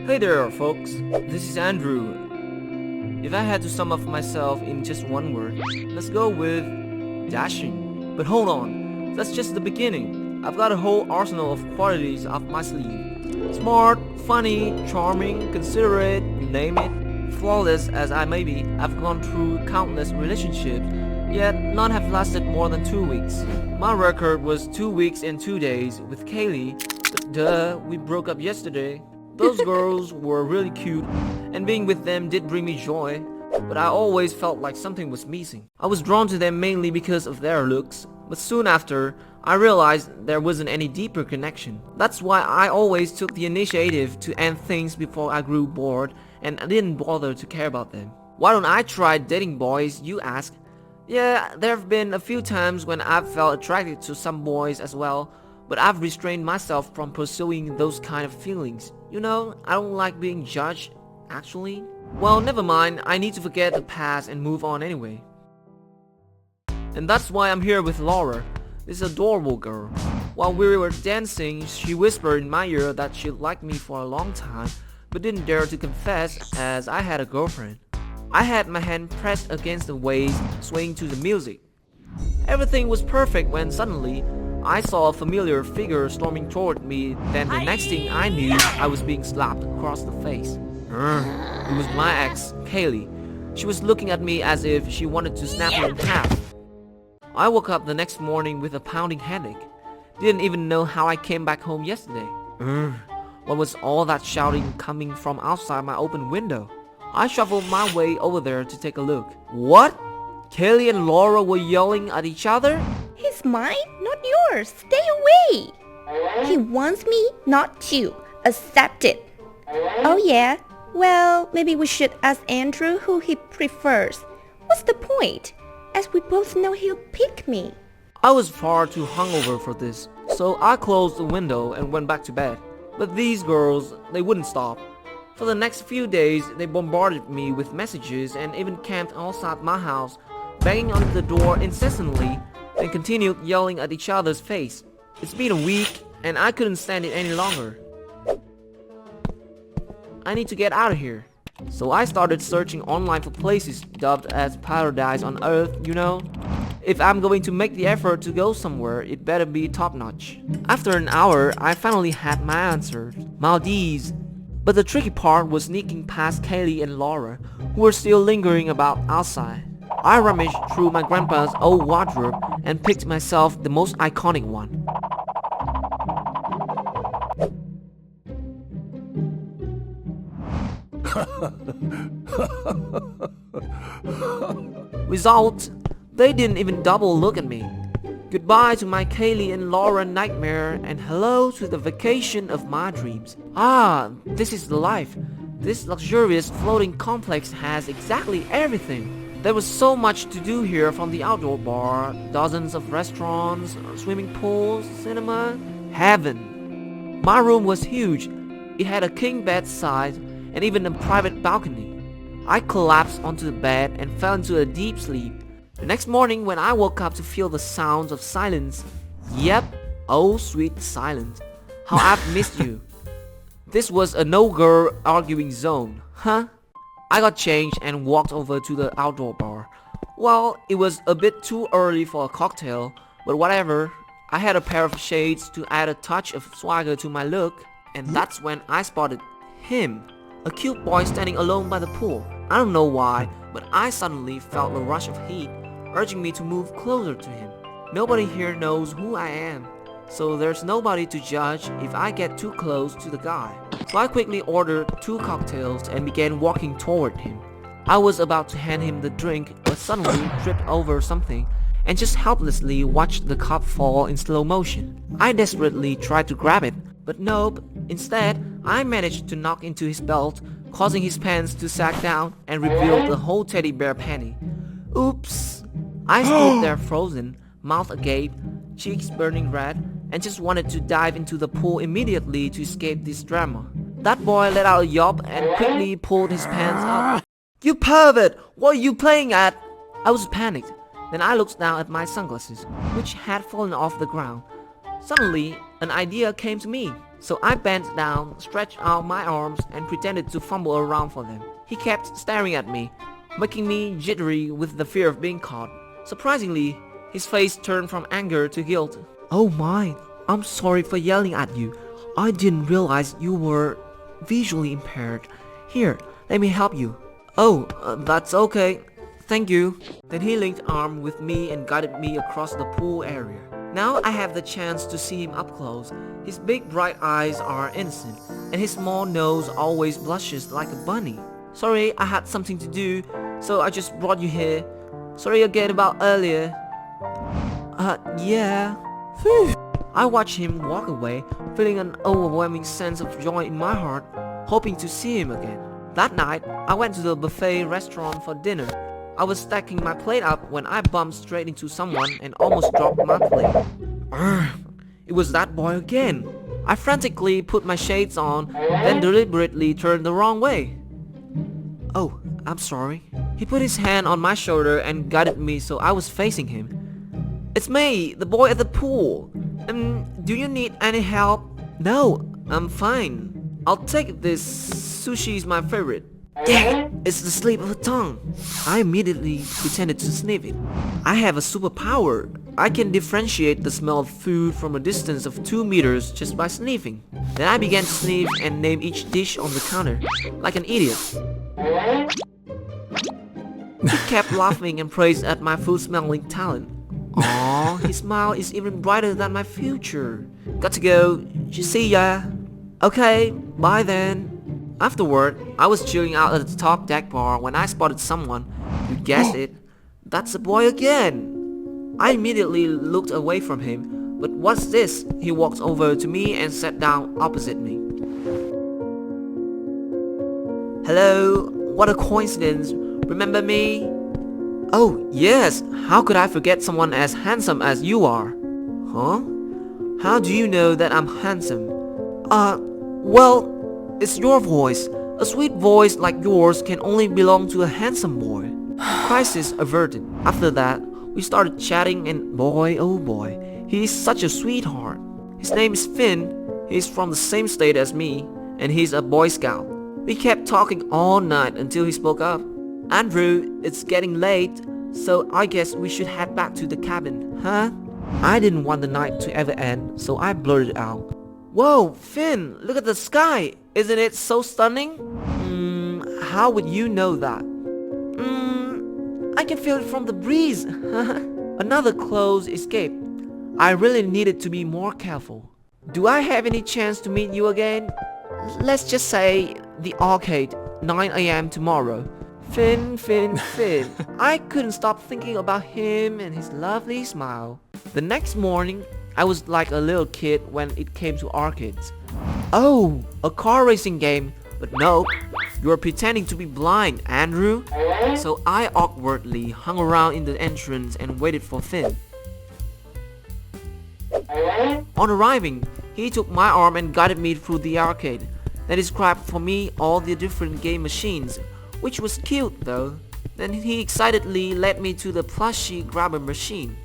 Hey there, folks. This is Andrew. If I had to sum up myself in just one word, let's go with dashing. But hold on, that's just the beginning. I've got a whole arsenal of qualities up my sleeve. Smart, funny, charming, considerate, you name it. Flawless as I may be, I've gone through countless relationships, yet none have lasted more than 2 weeks. My record was 2 weeks and 2 days with Kaylee, but duh, we broke up yesterday. Those girls were really cute, and being with them did bring me joy, but I always felt like something was missing. I was drawn to them mainly because of their looks, but soon after, I realized there wasn't any deeper connection. That's why I always took the initiative to end things before I grew bored, and I didn't bother to care about them. Why don't I try dating boys, you ask? Yeah, there have been a few times when I've felt attracted to some boys as well, but I've restrained myself from pursuing those kind of feelings. You know, I don't like being judged, actually. Well, never mind, I need to forget the past and move on anyway. And that's why I'm here with Laura, this adorable girl. While we were dancing, she whispered in my ear that she liked me for a long time, but didn't dare to confess as I had a girlfriend. I had my hand pressed against the waist, swaying to the music. Everything was perfect when suddenly, I saw a familiar figure storming toward me, then the next thing I knew, I was being slapped across the face. It was my ex, Kaylee. She was looking at me as if she wanted to snap me in half. I woke up the next morning with a pounding headache. Didn't even know how I came back home yesterday. What was all that shouting coming from outside my open window? I shuffled my way over there to take a look. What? Kaylee and Laura were yelling at each other? He's mine, not yours. Stay away. He wants me, not you. Accept it. Oh yeah? Well, maybe we should ask Andrew who he prefers. What's the point? As we both know he'll pick me. I was far too hungover for this, so I closed the window and went back to bed. But these girls, they wouldn't stop. For the next few days, they bombarded me with messages and even camped outside my house, banging on the door incessantly, and continued yelling at each other's face. It's been a week, and I couldn't stand it any longer. I need to get out of here. So I started searching online for places dubbed as paradise on earth, you know. If I'm going to make the effort to go somewhere, it better be top-notch. After an hour, I finally had my answer. Maldives. But the tricky part was sneaking past Kaylee and Laura, who were still lingering about outside. I rummaged through my grandpa's old wardrobe and picked myself the most iconic one. Result, they didn't even double look at me. Goodbye to my Kaylee and Laura nightmare and hello to the vacation of my dreams. Ah, this is the life. This luxurious floating complex has exactly everything. There was so much to do here, from the outdoor bar, dozens of restaurants, swimming pools, cinema, heaven. My room was huge. It had a king bed size and even a private balcony. I collapsed onto the bed and fell into a deep sleep. The next morning when I woke up to feel the sounds of silence, yep, oh sweet silence, how I've missed you. This was a no-girl arguing zone, huh? I got changed and walked over to the outdoor bar. Well, it was a bit too early for a cocktail, but whatever. I had a pair of shades to add a touch of swagger to my look, and that's when I spotted him, a cute boy standing alone by the pool. I don't know why, but I suddenly felt a rush of heat, urging me to move closer to him. Nobody here knows who I am, so there's nobody to judge if I get too close to the guy. So I quickly ordered 2 cocktails and began walking toward him. I was about to hand him the drink, but suddenly tripped over something and just helplessly watched the cup fall in slow motion. I desperately tried to grab it, but nope. Instead, I managed to knock into his belt, causing his pants to sag down and reveal the whole teddy bear panty. Oops. I stood there frozen, mouth agape, cheeks burning red, and just wanted to dive into the pool immediately to escape this drama. That boy let out a yelp and quickly pulled his pants up. You pervert! What are you playing at? I was panicked. Then I looked down at my sunglasses, which had fallen off the ground. Suddenly, an idea came to me. So I bent down, stretched out my arms, and pretended to fumble around for them. He kept staring at me, making me jittery with the fear of being caught. Surprisingly, his face turned from anger to guilt. "Oh my, I'm sorry for yelling at you. I didn't realize you were visually impaired. Here, let me help you." "Oh, that's okay. Thank you." Then he linked arms with me and guided me across the pool area. Now I have the chance to see him up close. His big bright eyes are innocent, and his small nose always blushes like a bunny. "Sorry, I had something to do, so I just brought you here. Sorry again about earlier." Yeah. Phew. I watched him walk away, feeling an overwhelming sense of joy in my heart, hoping to see him again. That night, I went to the buffet restaurant for dinner. I was stacking my plate up when I bumped straight into someone and almost dropped my plate. It was that boy again. I frantically put my shades on, then deliberately turned the wrong way. "Oh, I'm sorry." He put his hand on my shoulder and guided me so I was facing him. "It's me, the boy at the pool. Do you need any help?" "No, I'm fine. I'll take this. Sushi is my favorite." "Dang it, it's the slip of a tongue." I immediately pretended to sniff it. I have a superpower. I can differentiate the smell of food from a distance of 2 meters just by sniffing. Then I began to sniff and name each dish on the counter, like an idiot. He kept laughing and praised at my food-smelling talent. Aww, his smile is even brighter than my future. Got to go. See ya. Okay, bye then. Afterward, I was chilling out at the top deck bar when I spotted someone. You guessed it. That's the boy again. I immediately looked away from him. "But what's this?" He walked over to me and sat down opposite me. "Hello, what a coincidence. Remember me?" "Oh, yes. How could I forget someone as handsome as you are?" "Huh? How do you know that I'm handsome?" Well, it's your voice. A sweet voice like yours can only belong to a handsome boy." Crisis averted. After that, we started chatting and boy oh boy, he is such a sweetheart. His name is Finn. He's from the same state as me, and he's a Boy Scout. We kept talking all night until he spoke up. "Andrew, it's getting late, so I guess we should head back to the cabin, huh?" I didn't want the night to ever end, so I blurted out, "Whoa, Finn, look at the sky. Isn't it so stunning?" How would you know that?" I can feel it from the breeze." Another close escape. I really needed to be more careful. "Do I have any chance to meet you again? Let's just say the arcade, 9 a.m. tomorrow." Finn. I couldn't stop thinking about him and his lovely smile. The next morning, I was like a little kid when it came to arcades. "Oh, a car racing game. But no, you're pretending to be blind, Andrew." So I awkwardly hung around in the entrance and waited for Finn. On arriving, he took my arm and guided me through the arcade. Then described for me all the different game machines, which was cute though. Then he excitedly led me to the plushie grabber machine.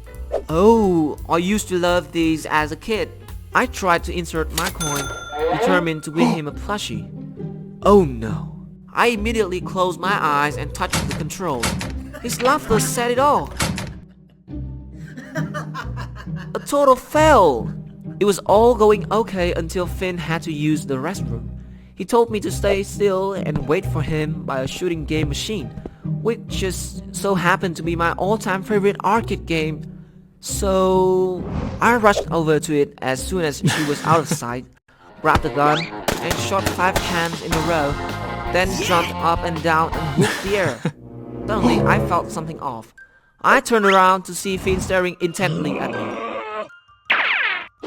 "Oh, I used to love these as a kid." I tried to insert my coin, determined to win him a plushie. Oh no. I immediately closed my eyes and touched the control. His laughter said it all. A total fail. It was all going okay until Finn had to use the restroom. He told me to stay still and wait for him by a shooting game machine, which just so happened to be my all-time favorite arcade game. So I rushed over to it as soon as she was out of sight, grabbed the gun, and shot 5 cans in a row, then jumped up and down and whooped the air. Suddenly, I felt something off. I turned around to see Finn staring intently at me.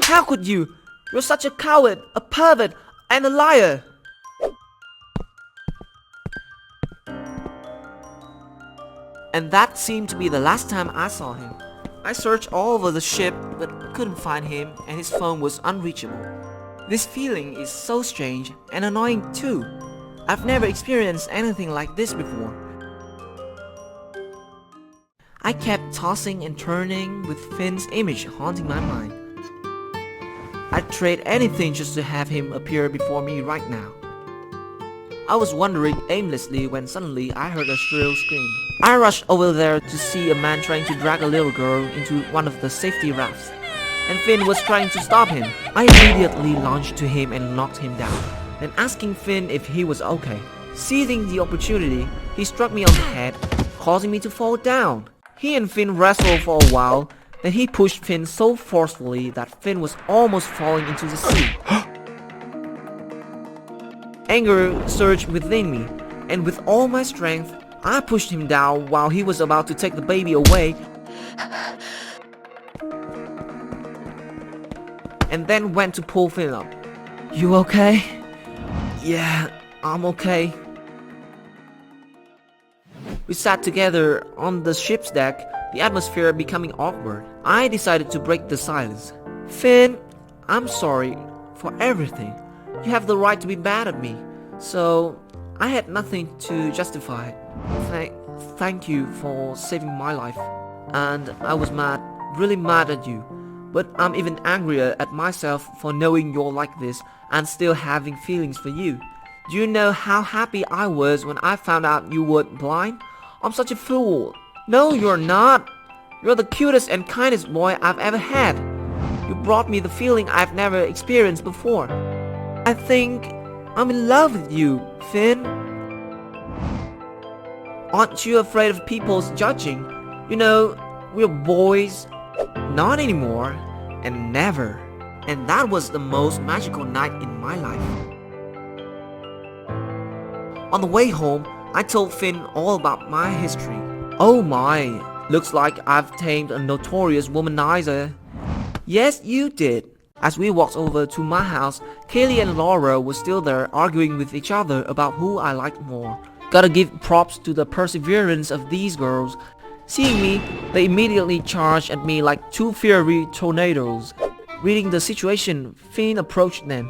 "How could you? You're such a coward, a pervert, and a liar!" And that seemed to be the last time I saw him. I searched all over the ship but couldn't find him, and his phone was unreachable. This feeling is so strange and annoying too. I've never experienced anything like this before. I kept tossing and turning with Finn's image haunting my mind. I'd trade anything just to have him appear before me right now. I was wandering aimlessly when suddenly I heard a shrill scream. I rushed over there to see a man trying to drag a little girl into one of the safety rafts, and Finn was trying to stop him. I immediately launched to him and knocked him down, then asking Finn if he was okay. Seizing the opportunity, he struck me on the head, causing me to fall down. He and Finn wrestled for a while, then he pushed Finn so forcefully that Finn was almost falling into the sea. Anger surged within me, and with all my strength, I pushed him down while he was about to take the baby away, and then went to pull Finn up. "You okay?" "Yeah, I'm okay." We sat together on the ship's deck, the atmosphere becoming awkward. I decided to break the silence. "Finn, I'm sorry for everything. You have the right to be mad at me, so I had nothing to justify it. Thank you for saving my life. And I was mad, really mad at you. But I'm even angrier at myself for knowing you're like this and still having feelings for you. Do you know how happy I was when I found out you were blind? I'm such a fool." "No, you're not. You're the cutest and kindest boy I've ever had. You brought me the feeling I've never experienced before. I think I'm in love with you, Finn." "Aren't you afraid of people's judging? You know, we're boys." "Not anymore, and never." And that was the most magical night in my life. On the way home, I told Finn all about my history. "Oh my, looks like I've tamed a notorious womanizer." "Yes, you did." As we walked over to my house, Kaylee and Laura were still there arguing with each other about who I liked more. Gotta give props to the perseverance of these girls. Seeing me, they immediately charged at me like two fiery tornadoes. Reading the situation, Finn approached them.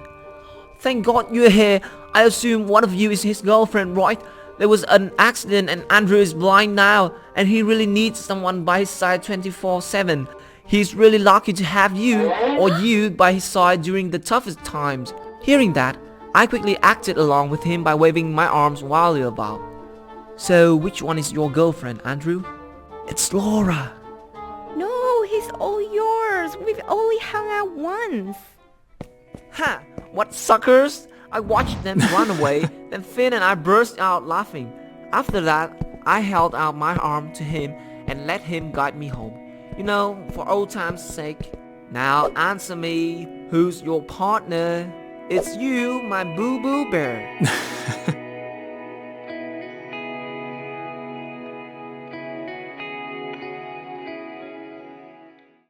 "Thank God you're here. I assume one of you is his girlfriend, right? There was an accident and Andrew is blind now, and he really needs someone by his side 24/7. He's really lucky to have you, or you, by his side during the toughest times." Hearing that, I quickly acted along with him by waving my arms wildly about. "So, which one is your girlfriend, Andrew?" "It's Laura." No, he's all yours. We've only hung out once. "Ha! What suckers!" I watched them run away, then Finn and I burst out laughing. After that, I held out my arm to him and let him guide me home. You know, for old time's sake. "Now answer me, who's your partner?" "It's you, my boo-boo bear."